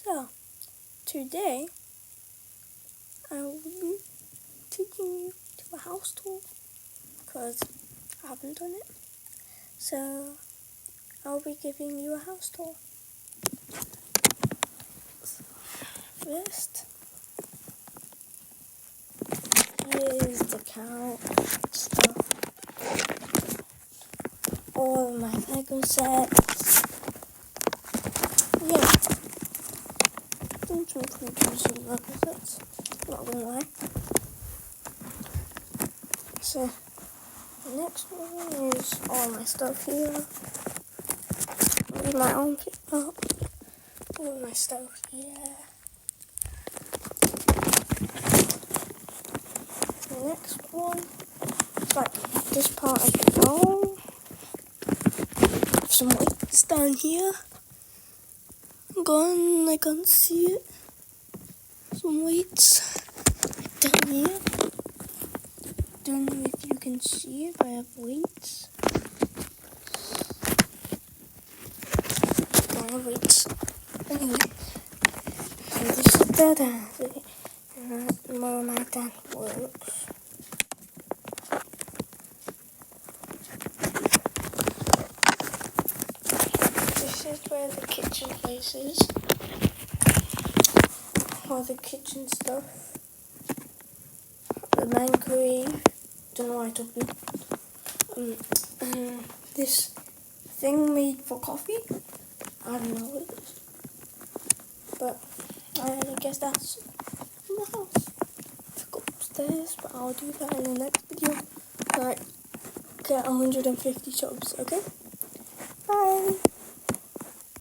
So, today I will be taking you to a house tour because I haven't done it. So, I'll be giving you a house tour. First, here's the couch stuff. All of my Lego sets. Yeah. Some pretty decent Lego sets. Not gonna lie. So, the next one is all my stuff here. Leave my armpit up. All my stuff here. The next one is like this part of the wall. Some weights down here. Gone, I can't see it. Some weights down here. Don't know if you can see it, but I have weights. I have weights. Anyway, so this is better. More like that works. This is where the kitchen place is. All the kitchen stuff. The microwave. Don't know why I took it. This thing made for coffee. I don't know what it is. But I guess that's in the house. To go upstairs, but I'll do that in the next video. Alright, get 150 subs, okay? Bye!